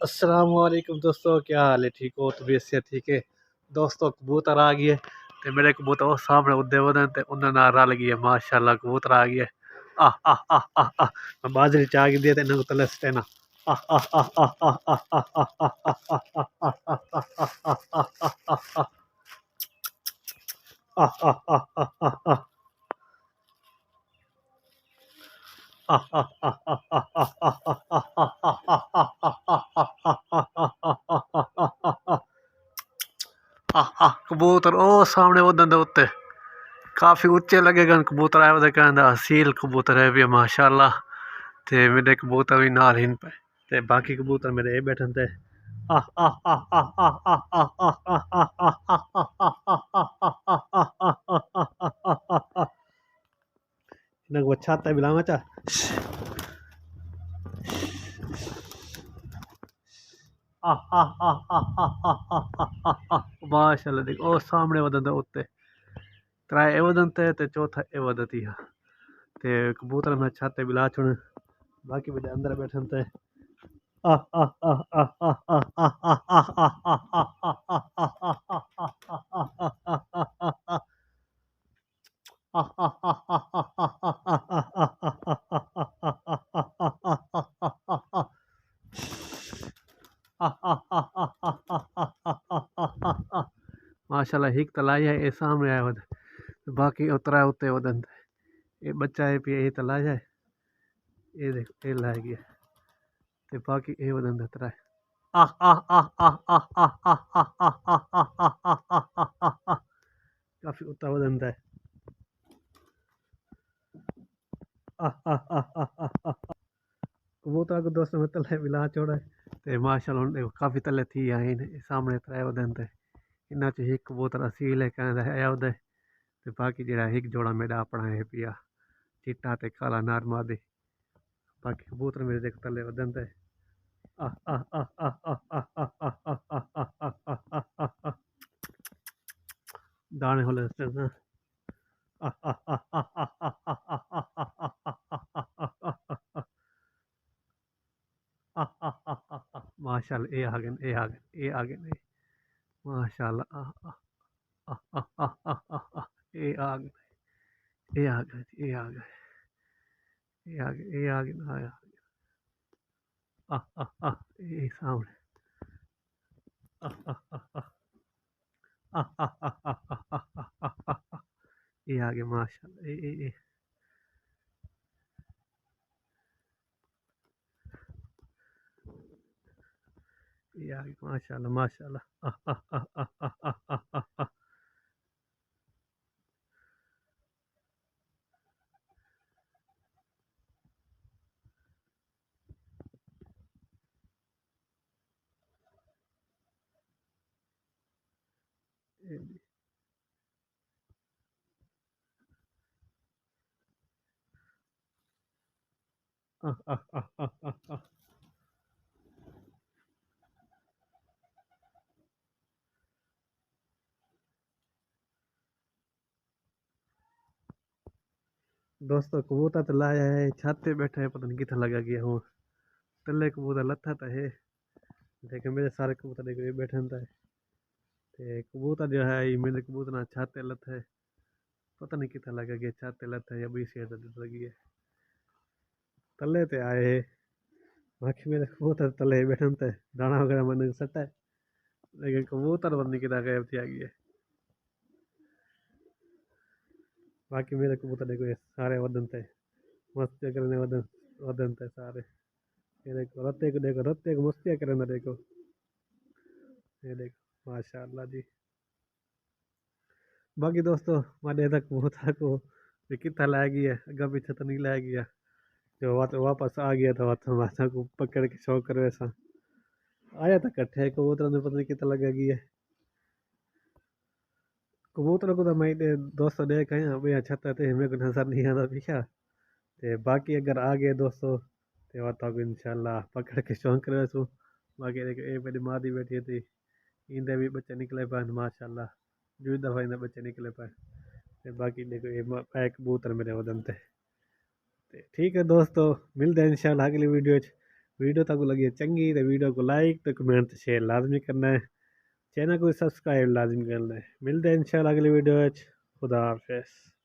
अस्सलाम वालेकुम दोस्तों, क्या हाल है? ठीक हो? तबीयत से ठीक है दोस्तों। कबूतर आ गए ते मेरे कबूतर वो सामने उड़दे वदन ते उन्हें ना रल गई है। माशाल्लाह कबूतर आ गए। आह आह आह आह आह मैं बाजरी चाक दिए थे इन्हें तले से ना आह आह आह आह आह आह आह आह आह आह आह आह आह आह कबूतर ओ सामने उड़न दे उत्ते काफ़ी उच्चे लगेगा कबूतर आए वो कहना असील कबूतर है भी माशाल्लाह। ते मेरे कबूतर भी नाल हिन पे ते बाकी कबूतर मेरे ये बैठन ते इन्हें वो छाता बिलावा चा माशाल्लाह देख ओ सामने वदन दे उत्ते त्रै ए वदन ते चौथा ए वदती है ते कबूतर मैं छाते बिला छुण बाकी बेटे अंदर बैठन ते माशाल्लाह हिक तलाई है ए सामने आया वद बाकी उतरा उते वदन ये बच्चा है पे ये तला जाए ये देख ये लाई गया ते बाकी ये वदन तरा है काफी उता वदन है कबूतर को दोस्तों में तले मिला छोड़ा है ते माशाल्लाह हुन देखो काफी तले थी आए ने सामने त्रै वदन ते इन्ना च एक कबूतर असील है कहंदा है ओदे ते बाकी जेड़ा एक जोड़ा मेरा अपना है पिया चिट्टा ते काला नारमा दे बाकी कबूतर मेरे देख तले वदन ते दाने होले ना माशाल्लाह ये आ गए ये आ गए ये आ गए माशाल्लाह ये आ गए ये आ गए ये आ गए ये आ गए ये आ गए आया ये सामने ये आ गए माशाल्लाह ये आ गए माशाल्लाह माशाल्लाह दोस्तों कबूतर तो लाया है छत पे बैठा है पता नहीं कितना लगा गया हूँ तले कबूतर लथा तो है लेकिन मेरे सारे कबूतर देखो ये बैठे है ते कबूतर जो है ये मेरे कबूतर ना छत पे लथा है पता नहीं कितना लगा गया छत पे लथा है या बीस लगी है तले ते आए है बाकी मेरे कबूतर तले बैठे थे दाना वगैरह मैंने सटा है लेकिन कबूतर पता नहीं कितना गायब थी आ गई है बाकी मेरे कबूतर देखो ये सारे वदन थे मस्ती करने वदन वदन थे सारे ये देखो रत्ते को मस्तियाँ करने देखो ये देखो माशाल्लाह जी बाकी दोस्तों मारे तक कबूतर को ये कितना ला गया अगर पीछे तो नहीं ला गया जो वापस आ गया था तो माथा को पकड़ के शौक कर वैसा आया था कट्ठे कबूतर ने पता नहीं कितना लगा गया कबूतर को तो मैं दोस्तों देख आया भैया छत ते मेरे को नजर नहीं आता पीछा ते बाकी अगर आ गए दोस्तों ते वो तो इंशाल्लाह पकड़ के शौक कर वैसू बाकी देखो ये मेरी मादी बैठी थी इनके भी बच्चे निकले पाए माशाल्लाह जो दफा इनके बच्चे निकले पाए ते बाकी देखो ये पैक कबूतर मेरे वदन ते ठीक है दोस्तों मिलते हैं इंशाल्लाह अगली वीडियो च वीडियो तक लगी चंगी तो वीडियो को लाइक तो कमेंट तो शेयर लाजमी करना है। चैनल को सब्सक्राइब लाजमी करना है। मिलते हैं इंशाल्लाह अगली वीडियो। खुदा हाफिज़।